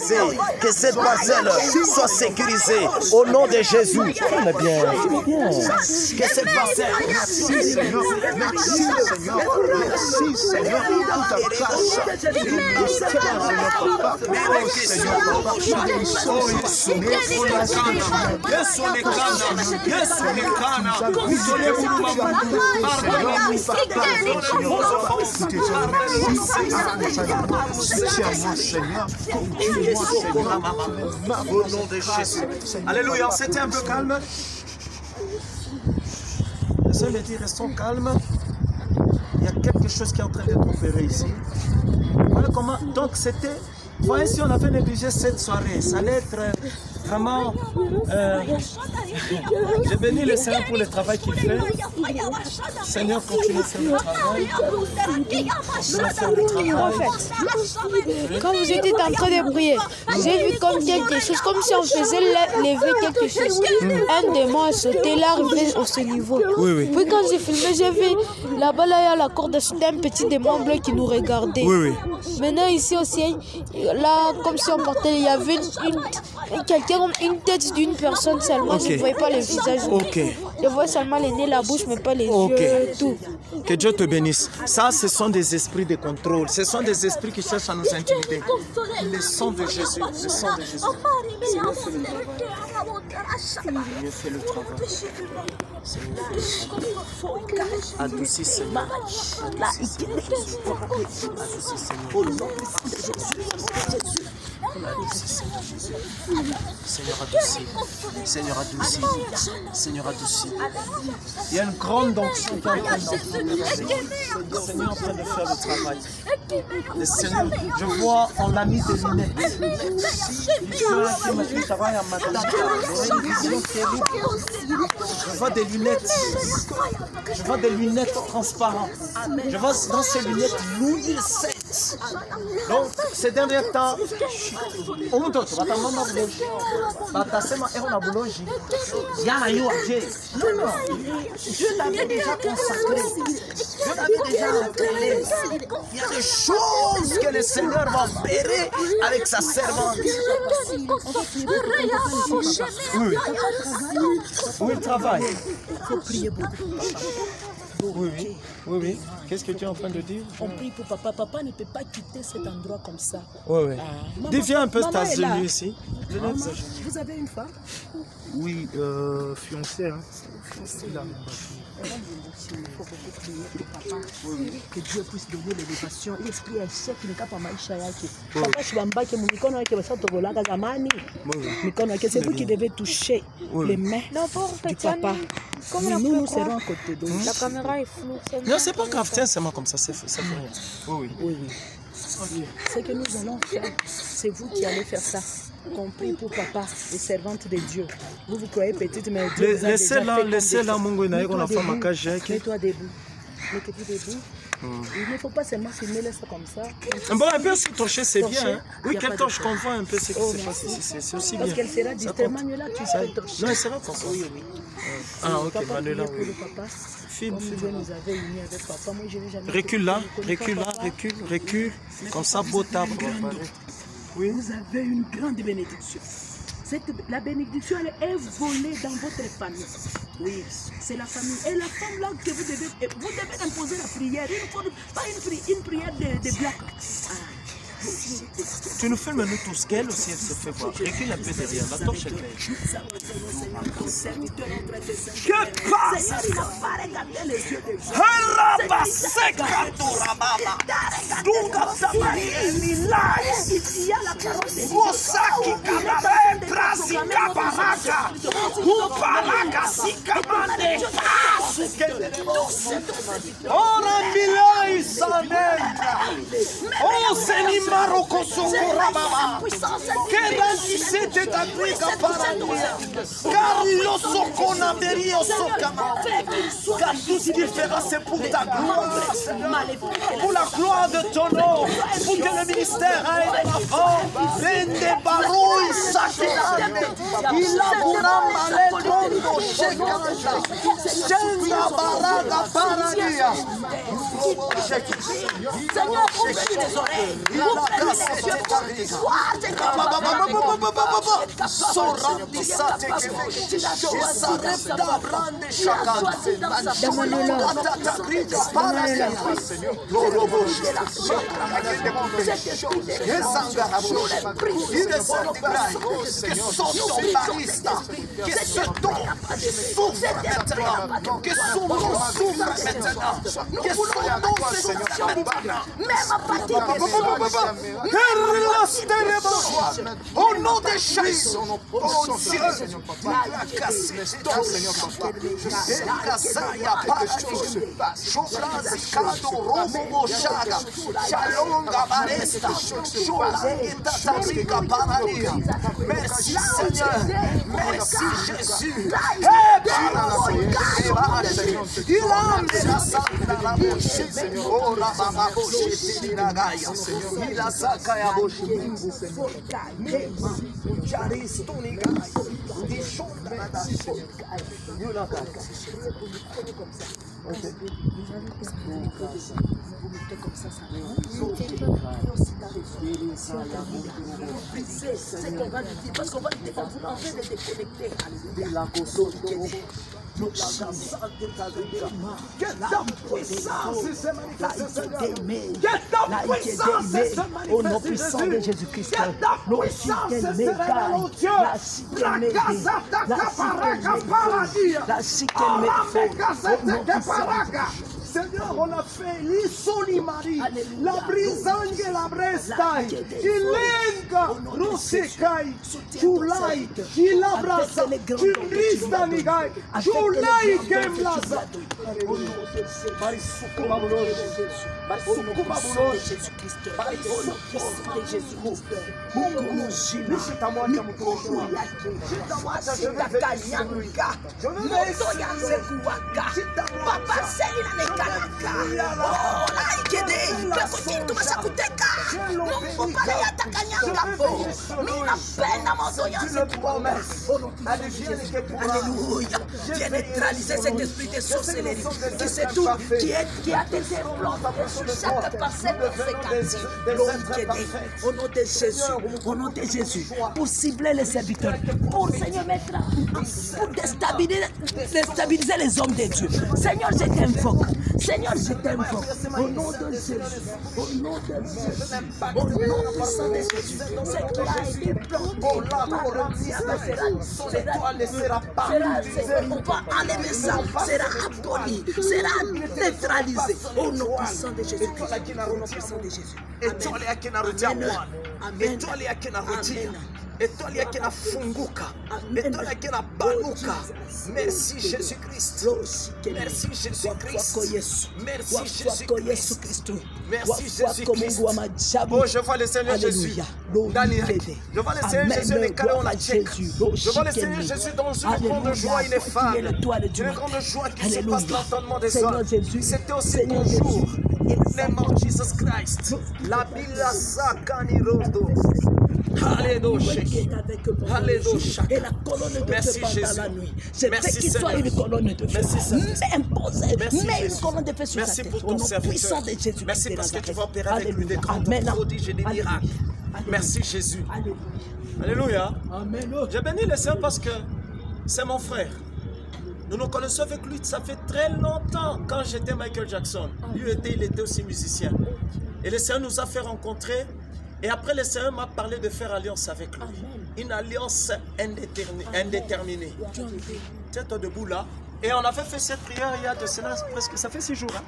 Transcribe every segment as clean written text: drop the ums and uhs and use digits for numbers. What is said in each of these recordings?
sécurisée. Que cette parcelle soit sécurisée. Au nom de Jésus. Filme bien. Que cette parcelle. Merci Seigneur. Merci Seigneur. Merci Seigneur. Pour ta grâce. Au nom de Jésus. Alléluia, c'était un peu calme. Le Seigneur me dit, restons calmes. Il y a quelque chose qui est en train d'être opéré ici. Voilà comment, donc c'était, voyez si on avait négligé cette soirée, ça allait être vraiment, j'ai béni le Seigneur pour le travail qu'il fait. Seigneur, continue à faire le travail. En fait, quand vous étiez en train de prier, j'ai vu comme quelque chose, comme si on faisait lever quelque chose. Un démon a sauté là, arrivé au ce niveau. Oui, oui. Puis quand j'ai filmé, j'ai vu là-bas, là, il y a la corde, c'était un petit démon bleu qui nous regardait. Oui, oui. Maintenant, ici aussi, là, comme si on portait, il y avait une tête d'une personne seulement. Je ne voyais pas le visage. Ok. Je voyais seulement les nez, la bouche, mais pas les yeux, tout. Que Dieu te bénisse. Ça, ce sont des esprits de contrôle. Ce sont des esprits qui cherchent à nous intimider. Le sang de Jésus. Le sang de Jésus. Seigneur, fais le travail. Seigneur, fais le travail. Adoucis, Seigneur. Adoucis, Seigneur, adoucis. Seigneur, adoucis. Seigneur, adoucis. Il y a une grande onction qui est en train d'entrer. Le Seigneur est en train de faire le travail. Le Seigneur, je vois, on l'a mis des lunettes. Je vois des lunettes. Je vois des lunettes transparentes. Je vois dans ces lunettes Louis VII. Donc, ces derniers temps, Dieu l'avait déjà consacré. Dieu l'avait déjà entraîné. Il y a des choses que le Seigneur va opérer avec sa servante. Oui, oui, il travaille. Il faut prier beaucoup. Oui, oui, oui, oui. Qu'est-ce que tu es en train de dire? On prie pour papa. Papa ne peut pas quitter cet endroit comme ça. Oui, oui. Dis, viens un peu stationner ici. Maman, vous avez une femme? Oui, fiancée. Hein. Là. Il faut beaucoup prier pour papa. Que Dieu puisse donner l'élévation. L'esprit est sec, il n'est pas maïcha yake. Papa, je vais m'embarquer mon mikono yake, ça te vola gazamani. Mikono yake, c'est vous qui devez toucher les mains du papa. Nous serons à côté de vous. La caméra est floue. Non, c'est pas grave, tiens, c'est moi comme ça, c'est rien. Oui, oui. Ce que nous allons faire, c'est vous qui allez faire ça. Compris pour papa, les servantes de Dieu. Vous croyez petite, mais Dieu vous a déjà fait. Laissez-la, mets-toi debout. Mettez-vous debout. Il ne faut pas seulement filmer ça comme ça. Bon, un peu se torcher, c'est bien. Hein? Oui, quelle torche qu'on voit un peu, c'est aussi bien. Parce qu'elle sera distraite. Manuela, tu sais torcher. Non, elle sera comme ça. Oui. Ah, ok, Manuela, oui. Filme. Dieu nous avait unis avec papa. Moi, je n'ai jamais. Recule là, recule. Comme ça, beau table. Oui. Vous avez une grande bénédiction. La bénédiction, elle est volée dans votre famille. Oui, c'est la famille. Et la femme là que vous devez imposer la prière. Pas une prière de blague. Tu nous filmes nous tous, qu'elle aussi elle se fait voir. Recule un peu derrière, la torche est claire. Que passe? Oh Seigneur, Maroko Sokorababa, Kedandisete Tabrika Parania, Carlo Sokona Berio Sokama, car tout ce qu'il fera c'est pour ta gloire, pour la gloire de ton nom, pour que le ministère aille de l'avant, Rende Baroui Sakirane, Ilabura Malekondo Shekanda, Shenga Baraga Parania. Seigneur, ouvre les oreilles, ouvre les yeux pour ce soir, Seigneur. que son nom souffre maintenant, que son nom se même à partir au nom de Jésus, oh Dieu, merci Seigneur, merci Jésus. Il a c'est qu'on va lui dire, parce qu'on va lui dire, on vous en fait de déconnecter. Que ta puissance se manifeste, Seigneur. Que ta puissance se manifeste, au nom puissant de Jésus-Christ. Que ta puissance se révèle, mon Dieu. Seigneur, on a fait l'isoli Marie, la brisangue la bresta, il lenga, rosekai, chulai, il abraza, chulista nigai, chulai kemlaza. Alléluia. Dieu a neutralisé cet esprit de sorcellerie qui c'est tout, qui a été implanté sur chaque parcelle de fréquence. Au nom de Jésus, au nom de Jésus, pour cibler les serviteurs, pour Seigneur mettre, pour déstabiliser les hommes de Dieu. Seigneur, je t'invoque. Seigneur, je t'invoque. Au nom de Jésus, au nom de Jésus, au nom puissant de Jésus, ce qui a été planté, on va enlever ça, sera aboli, sera neutralisé. Au nom puissant de Jésus, au nom puissant de Jésus. Amen. Étoile yake inafunguka, étoile yake inapanuka. Merci Jésus-Christ. Merci Jésus-Christ. Merci Jésus-Christ. Merci Jésus-Christ. Oh, je vois le Seigneur Jésus dans l'Irak. Je vois le Seigneur Jésus dans les Calais, la Tchèque. Je vois le Seigneur Jésus dans une grande joie ineffable. Une grande joie qui se passe l'entendement des hommes. C'était aussi ton jour. In the name of Jesus Christ. La Biblia Sakani Rodo. Alléluia. Alléluia. Et la colonne de feu pendant la nuit. Je veux qu'il soit une colonne de feu. Mais imposée. Mais une colonne de feu sur sa tête. Au nom puissant de Jésus. Merci parce que tu vas opérer avec lui des grands prodiges et des miracles. Merci Jésus. Alléluia. Je bénis le Seigneur parce que c'est mon frère. Nous nous connaissons avec lui, ça fait très longtemps. Quand j'étais Michael Jackson, il était aussi musicien. Et le Seigneur nous a fait rencontrer. Et après, le Seigneur m'a parlé de faire alliance avec lui. Une alliance indéterminée. Tiens-toi debout là. Et on avait fait cette prière il y a de cela presque, ça fait 6 jours. Hein?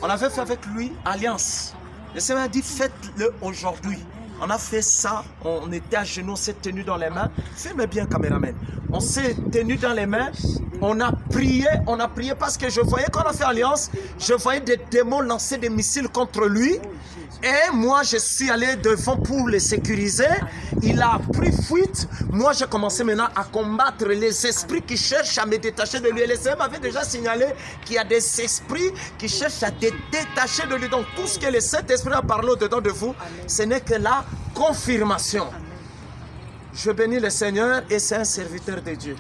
On avait fait avec lui alliance. Le Seigneur a dit, faites-le aujourd'hui. On a fait ça, on était à genoux, on s'est tenu dans les mains. Filmez bien, caméraman. On s'est tenu dans les mains, on a prié parce que je voyais qu'on a fait alliance, je voyais des démons lancer des missiles contre lui. Et moi, je suis allé devant pour le sécuriser. Il a pris fuite. Moi, j'ai commencé maintenant à combattre les esprits qui cherchent à me détacher de lui. Et le Seigneur m'avait déjà signalé qu'il y a des esprits qui cherchent à te détacher de lui. Donc, tout ce que le Saint-Esprit a parlé au-dedans de vous, ce n'est que la confirmation. Je bénis le Seigneur et c'est un serviteur de Dieu.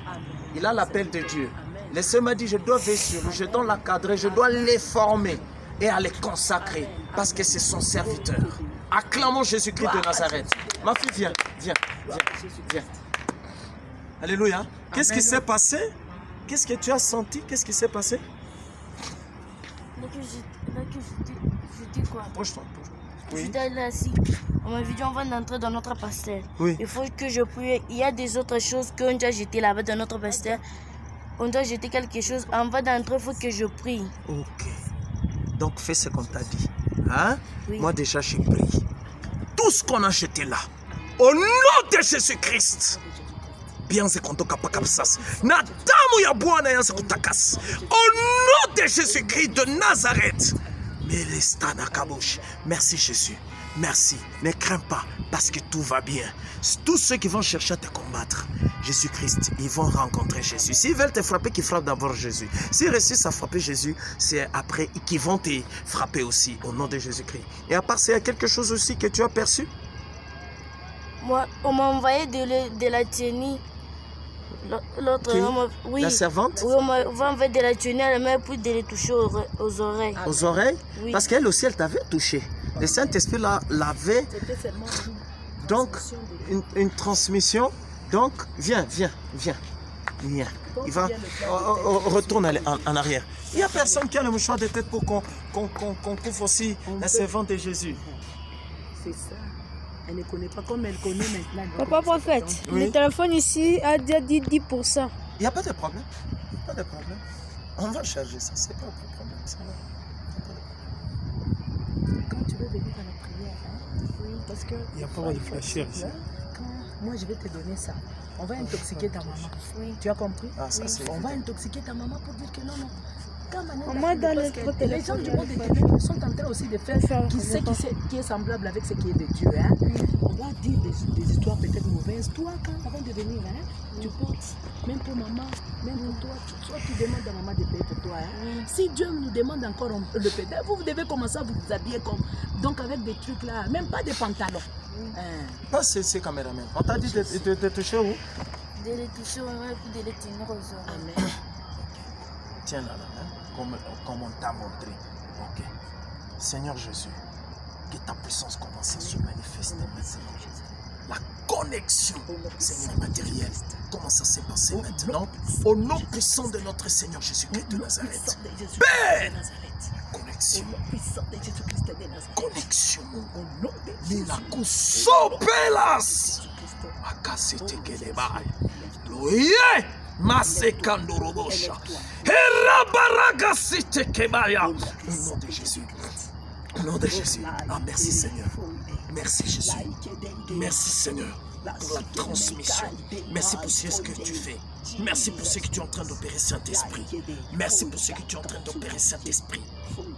Il a l'appel de Dieu. Le Seigneur m'a dit, je dois veiller sur lui, je dois l'encadrer, je dois les former et à les consacrer parce que c'est son serviteur. Acclamons Jésus-Christ de Nazareth. Ma fille, viens. viens. Alléluia. Qu'est-ce qui s'est passé? Qu'est-ce que tu as senti? Qu'est-ce qui s'est passé? Là que j'étais quoi? Approche-toi. Oui. J'étais allé assis. On m'a dit on va entrer dans notre pasteur. Oui. Il faut que je prie. Il y a des autres choses qu'on doit jeter là-bas dans notre pasteur. On doit jeter quelque chose. Avant d'entrer, il faut que je prie. Ok. Donc fais ce qu'on t'a dit. Hein? Oui. Moi déjà j'ai prié. Tout ce qu'on a jeté là, au nom de Jésus-Christ. Bien c'est qu'on toka pas comme ça. Na damu ya Bwana yanza kutakasa. Au nom de Jésus-Christ de Nazareth. Merci Jésus. Merci. Ne crains pas parce que tout va bien. Tous ceux qui vont chercher à te combattre, Jésus-Christ, ils vont rencontrer Jésus. S'ils veulent te frapper, qu'ils frappent d'abord Jésus. S'ils réussissent à frapper Jésus, c'est après qu'ils vont te frapper aussi au nom de Jésus-Christ. Et à part ça, il y a quelque chose aussi que tu as perçu? Moi, on m'a envoyé de la tenue. L'autre, oui. La servante? Oui, on m'a envoyé de la tenue à la main pour de les toucher aux oreilles. Aux oreilles? Oui. Parce qu'elle aussi, elle t'avait touché. Le Saint-Esprit l'avait. Donc, une transmission. Donc, viens. Il va. Retourne en arrière. Il n'y a personne qui a le mouchoir de tête pour qu'on couvre aussi la servante de Jésus. C'est ça. Elle ne connaît pas comme elle connaît maintenant. Papa prophète, le téléphone ici a déjà dit 10%. Il n'y a pas de problème. Pas de problème. On va charger ça. C'est pas un problème. Ça va. Quand tu veux venir à la prière, hein, oui, parce que il n'y a pas de flasher ici. Moi, je vais te donner ça. On va intoxiquer ta maman. Oui. Tu as compris? Ah, ça, oui. On va intoxiquer ta maman pour dire que non. Moi, dans les gens du monde des ténèbres sont en train aussi de faire qui est semblable avec ce qui est de Dieu. Hein? On va dire des histoires peut-être mauvaises. Toi, avant de venir, hein, tu portes, même pour maman, même pour toi, soit tu demandes à maman de payer pour toi. Hein? Si Dieu nous demande encore le payer, vous devez commencer à vous habiller comme, donc avec des trucs là, même pas des pantalons. Pas ces caméramans. On t'a dit de toucher où? De les toucher aux oreilles et de les tenir aux oreilles. Amen. Tiens là, hein, comme on t'a montré. Ok. Seigneur Jésus, que ta puissance commence à se manifester maintenant. La connexion, Seigneur matériel, commence à se passer maintenant. Au nom puissant de notre Seigneur Jésus-Christ de Nazareth. Père! Connexion. Connexion. Nila kusopelas. Akasete kelebay. Loye. Masekandorobosha. Erabaragasite kebaya. Au nom de Jésus. Au nom de Jésus. Ah, merci Seigneur. Merci Jésus. Merci Seigneur pour la transmission. Merci pour ce que tu fais. Merci pour ce que tu es en train d'opérer, Saint-Esprit. Merci pour ce que tu es en train d'opérer, Saint-Esprit.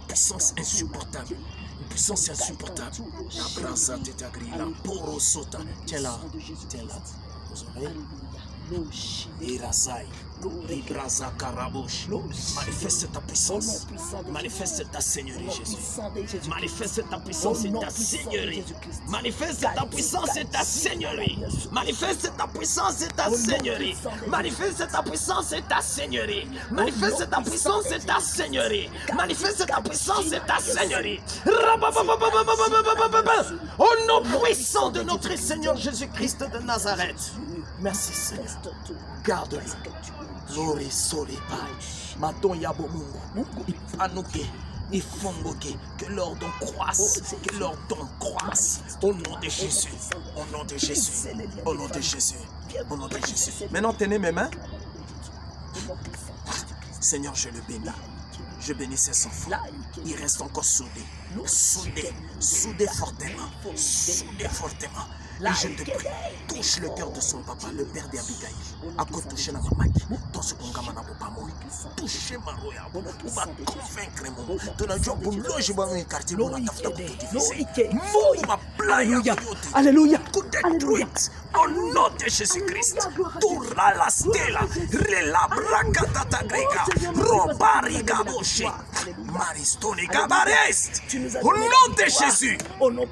Puissance insupportable. Une puissance insupportable. La brasa de ta grille, la porosota. Tiens là. Tiens là. Vous aurez. Irasai, Ibrasa Karabosh. Manifeste ta puissance. Manifeste ta seigneurie, Jésus. Manifeste ta puissance et ta seigneurie. Manifeste ta puissance et ta seigneurie. Manifeste ta puissance et ta seigneurie. Manifeste ta puissance et ta seigneurie. Manifeste ta puissance et ta seigneurie. Manifeste ta puissance et ta seigneurie. Au nom puissant de notre Seigneur Jésus-Christ de Nazareth. Merci Seigneur. Garde-le. Lori soli pai. Maton yabo mungu. Ipanuke. Ifongoke. Que leur don croisse. Que leur don croisse. Au nom de Jésus. Au nom de Jésus. Au nom de Jésus. Au nom de Jésus. Maintenant tenez mes mains. Seigneur, je le bénis. Je bénis ses enfants. Ils restent encore soudés. Soudés fortement. Soudés fortement. Et je te prie, touche le cœur de son papa, le père d'Abigail. À quoi toucher la maman, dans ce qu'on gagne à pas mourir. Toucher ma roya, on va convaincre mon. Tu n'as pas pour loger dans un quartier, on a tafta pour te diviser. Ma playa, Alléluia. Coup détruite. Au nom de Jésus-Christ. Tourla la stella. Rela bracatata grega. Robari gaboche. Maristone gabarest. Au nom de Jésus.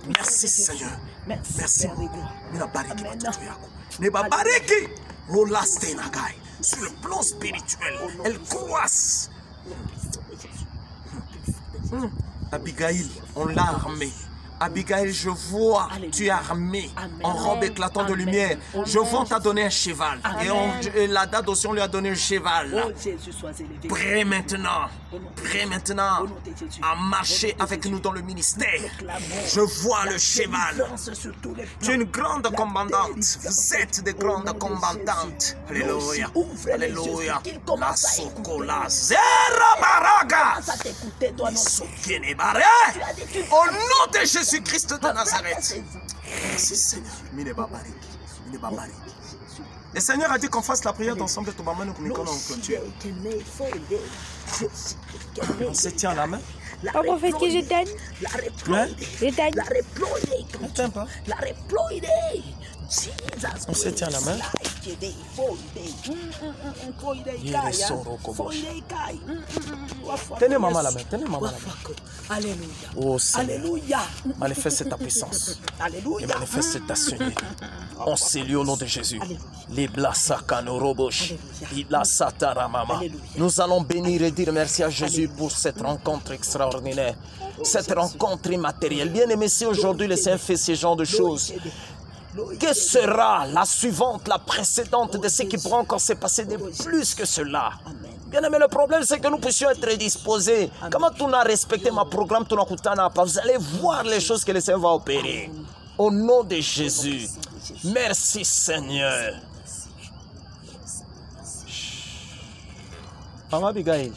Merci Seigneur. Merci beaucoup. Sur le plan spirituel, elle croisse. Abigail, on l'a armée. Abigail, je vois, tu es armée en robe éclatante de lumière. Je vois, on t'a donné un cheval. Et la date aussi, on lui a donné un cheval. Prêt maintenant à marcher avec nous dans le ministère. Je vois le cheval. Tu es une grande combattante. Vous êtes des grandes combattantes. Alléluia. Alléluia. La sokola zera baraga. Au nom de Jésus-Christ de Nazareth. Merci Seigneur. Le Seigneur a dit qu'on fasse la prière d'ensemble de ton maman nous en clôture. On se tient la main. Oh, prophète, que je t'aime. Je t'aime. Attends pas. On se tient la main. Tenez maman la main. Tenez maman la main. Alléluia. Oh Seigneur. Alléluia. Manifeste ta puissance. Alléluia. Et manifeste ta Seigneur. On s'élit au nom de Jésus. Nous allons bénir et dire merci à Jésus pour cette rencontre extraordinaire. Cette rencontre immatérielle. Bien aimé, si aujourd'hui le Seigneur fait ce genre de choses, que sera la suivante, la précédente de ce qui pourra encore se passer de plus que cela? Bien aimé, le problème c'est que nous puissions être disposés. Comment tu n'as respecté ma programme, tu n'as pas. Vous allez voir les choses que le Seigneur va opérer. Au nom de Jésus. Merci Seigneur. Maman Abigail,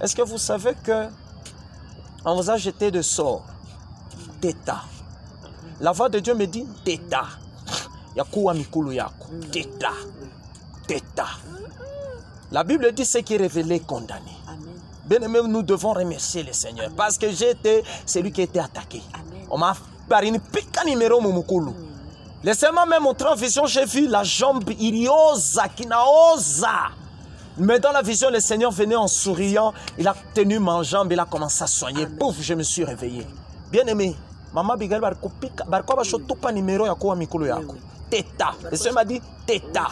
est-ce que vous savez que on vous a jeté de sort? Teta. La voix de Dieu me dit Teta. Yakuwa mikulu yako. Teta. Teta. La Bible dit ce qui est révélé, condamné. Bien aimé, nous devons remercier le Seigneur parce que j'étais celui qui était attaqué. On m'a par une pique numéro mumukulu. Laissez-moi même montrer en vision, j'ai vu la jambe iriosa, kinaosa. Mais dans la vision, le Seigneur venait en souriant. Il a tenu ma jambe, il a commencé à soigner. Pouf, je me suis réveillé. Bien aimé, maman Bigal barko tupa numéro ya kuwa mikulu yako. Teta. Le Seigneur m'a dit Teta.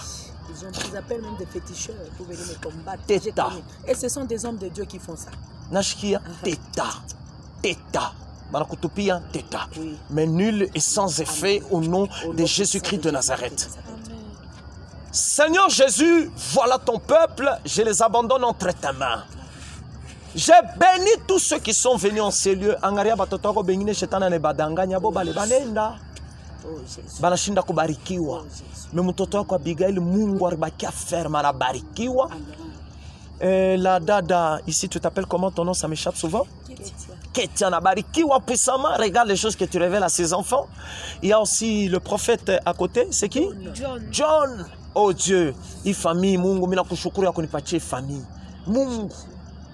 Ils appellent même des féticheurs pour venir me combattre. Teta. Et ce sont des hommes de Dieu qui font ça. Nashkia Teta. Teta. Barakutupia Teta. Oui. Mais nul et sans effet au nom de Jésus-Christ de Nazareth. Seigneur Jésus, voilà ton peuple, je les abandonne entre tes mains. J'ai béni tous ceux qui sont venus en ces lieux. Angaria batotoko bengine shetana ne badanganya bo bale banenda. Banashinda kubarikiwa. Mais mtoto wako Abigail Mungu alibakia ferme anabarikiwa. La dada, ici tu t'appelles comment ton nom, ça m'échappe souvent? Ketia anabarikiwa puissamment. Regarde les choses que tu révèles à ses enfants. Il y a aussi le prophète à côté, c'est qui? John. Oh Dieu, il famille Mungu mina kushukuru ya kunipatie famille. Mungu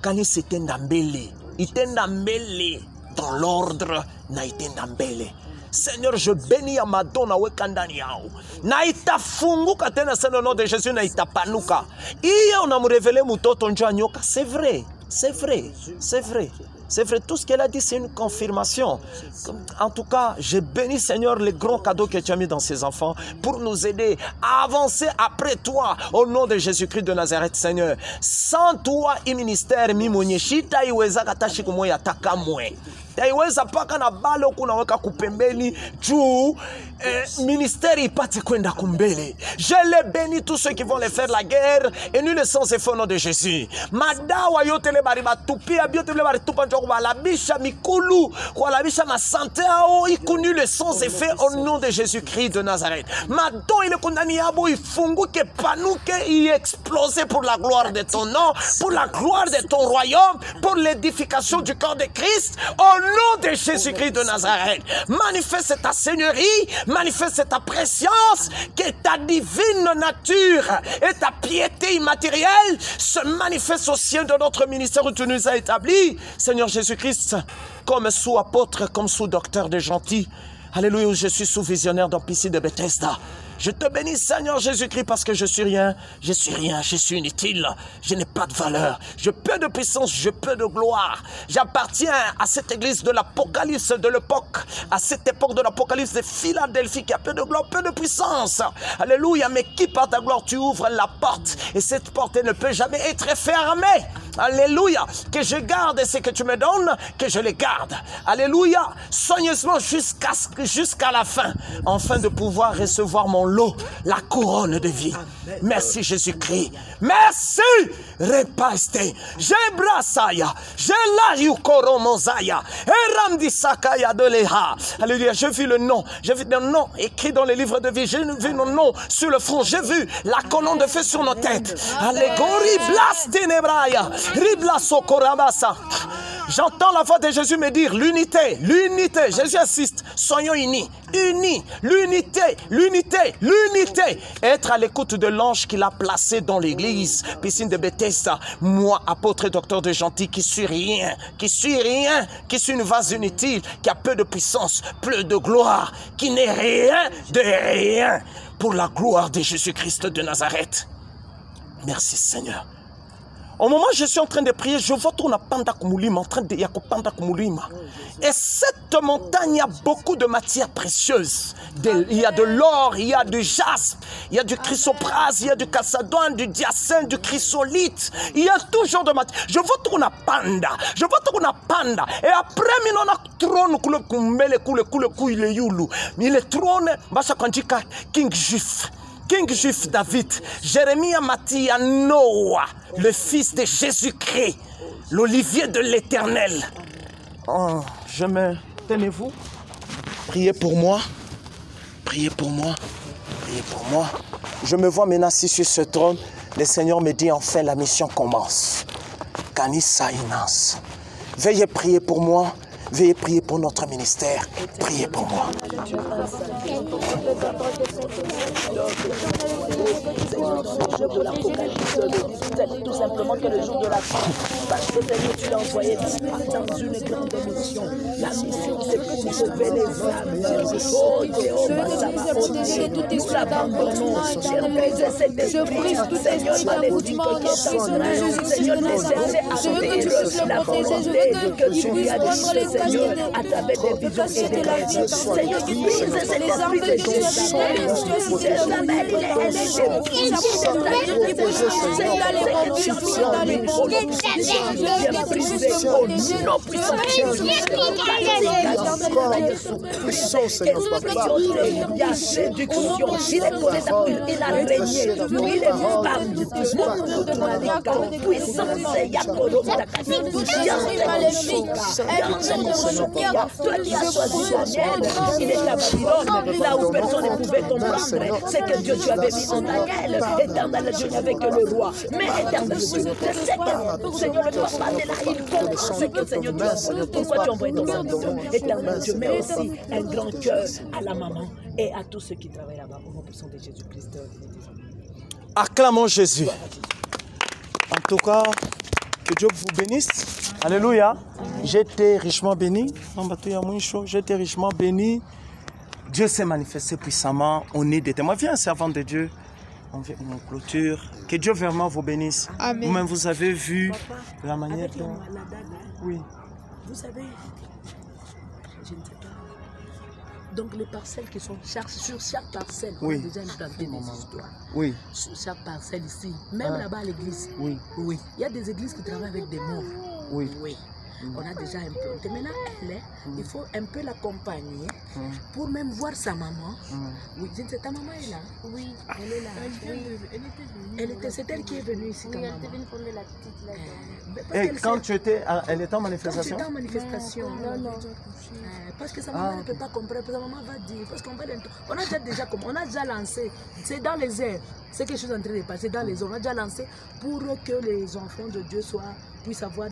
kanisa itenda mbele. Itenda mbele dans l'ordre na itenda mbele. Seigneur, je bénis à Madonna wekandani yao. Na itafunguka tena sana nom de Jésus na itapanuka. Iya unamrevele mutoto njo anyoka. C'est vrai. C'est vrai. C'est vrai. C'est vrai, tout ce qu'elle a dit, c'est une confirmation. En tout cas, je bénis, Seigneur, les grands cadeaux que tu as mis dans ces enfants pour nous aider à avancer après toi, au nom de Jésus-Christ de Nazareth, Seigneur. Sans toi, i ministère, mimonyeshita iweza katashi kumoya takamwe. Taiweza paka na balo kuna weka kupembeni juu ministère ipate kwenda kumbele. Je les bénis tous ceux qui vont les faire la guerre et nul ne sans effet au nom de Jésus. Madawa yote le bariba tupia biote le bari tupa njoko balabisha mikulu kwa labisha ma santé ao ikunu le sans effet au nom de Jésus-Christ de Nazareth. Mado il kondani yabo ifunguke panuke i exploser pour la gloire de ton nom, pour la gloire de ton royaume, pour l'édification du corps de Christ. Au nom de Jésus-Christ de Nazareth, manifeste ta seigneurie, manifeste ta préscience, que ta divine nature et ta piété immatérielle se manifestent au sein de notre ministère où tu nous as établis, Seigneur Jésus-Christ, comme sous-apôtre, comme sous-docteur de gentil. Alléluia, je suis sous-visionnaire dans piscine de Bethesda. Je te bénis, Seigneur Jésus-Christ, parce que je suis rien, je suis inutile, je n'ai pas de valeur, je peu de puissance, je peu de gloire. J'appartiens à cette église de l'Apocalypse de l'époque, à cette époque de l'Apocalypse de Philadelphie qui a peu de gloire, peu de puissance. Alléluia, mais qui par ta gloire tu ouvres la porte et cette porte ne peut jamais être fermée. Alléluia. Que je garde ce que tu me donnes, que je les garde. Alléluia. Soigneusement jusqu'à la fin, afin de pouvoir recevoir mon lot, la couronne de vie. Merci Jésus-Christ. Merci. Repaste. Jebrasaya. Jelayukoromozaya. Eramdisakaya de Leha. Alléluia. J'ai vu le nom. J'ai vu le nom écrit dans les livres de vie. J'ai vu nos noms sur le front. J'ai vu la colonne de feu sur nos têtes. Allégorie blas tenebraya. Ribla sokorabasa. J'entends la voix de Jésus me dire l'unité, l'unité. Jésus insiste, soyons unis, unis, l'unité, l'unité, l'unité. Être à l'écoute de l'ange qu'il a placé dans l'église, piscine de Bethesda. Moi, apôtre et docteur de gentil, qui suis rien, qui suis une vase inutile, qui a peu de puissance, peu de gloire, qui n'est rien de rien, pour la gloire de Jésus-Christ de Nazareth. Merci Seigneur. Au moment où je suis en train de prier, je vois tout en train de Yakopanda Kumulima. Et cette montagne, il y a beaucoup de matières précieuses. Il y a de l'or, il y a du jaspe, il y a du chrysoprase, il y a du cassadoine, du diacène, du chrysolite. Il y a toujours de matières. Je vois tout en panda. Je vois tout en panda. Et après, on a trône il est trône, King Juif. King Juif David, Jérémie Mathia Noah, le fils de Jésus-Christ, l'olivier de l'Éternel. Oh, tenez-vous, priez pour moi, priez pour moi, priez pour moi. Je me vois maintenant assis sur ce trône. Le Seigneur me dit enfin la mission commence. Kanisa Inas. Veuillez prier pour moi. Veuillez prier pour notre ministère. Priez pour moi. Tout simplement que le jour de la fin, parce que tu l'as envoyé dans une grande mission. La mission, c'est pour sauver les âmes. Oh Dieu, nous l'abandonnons. Je brise tout Seigneur, malédique qui est en nous. Seigneur, ne cherchez à obéir la volonté que tu lui as dit, Seigneur, à travers des visions et des rêves. Seigneur, brise cet esprit de la séduction, il est connu, il a régné, il est parmi puissance et Yakoro, toi qui as choisi Daniel, il est à Babylone, là où personne ne pouvait comprendre. C'est que Dieu, tu avais mis en Daniel. Éternel Dieu n'avait que le roi. Mais éternel Dieu, je sais que Seigneur, le papa de là, il comprend ce que Seigneur Dieu a fait. Pourquoi tu envoies ton serviteur? Éternel Dieu, mais aussi un grand cœur à la maman et à tous ceux qui travaillent là-bas. Au nom puissant de Jésus-Christ. Acclamons Jésus. En tout cas, que Dieu vous bénisse. Alléluia. J'étais richement béni. J'étais richement béni. Dieu s'est manifesté puissamment. On est des témoins. Viens, servant de Dieu. On clôture. Que Dieu vraiment vous bénisse. Amen. Vous-même, vous avez vu la manière dont... Oui. Vous savez, je ne sais pas. Donc les parcelles qui sont sur chaque parcelle, on a déjà implanté des histoires. Oui. Sur chaque parcelle ici, même là-bas à l'église. Oui. Oui. Il y a des églises qui travaillent avec des morts. Oui. Oui. On a déjà implanté. Maintenant, elle, il faut un peu l'accompagner pour même voir sa maman. Oui, ta maman est là. Oui, elle est là. Elle était venue. C'est elle qui est venue ici, ta maman. Elle était venue prendre la petite là. Et quand tu étais, elle était en manifestation? Quand tu étais en manifestation. Non. Parce que sa maman ne peut pas comprendre. Sa maman va dire. Parce qu'on a déjà lancé. C'est dans les airs. C'est quelque chose en train de passer dans les airs. On a déjà lancé pour que les enfants de Dieu puissent avoir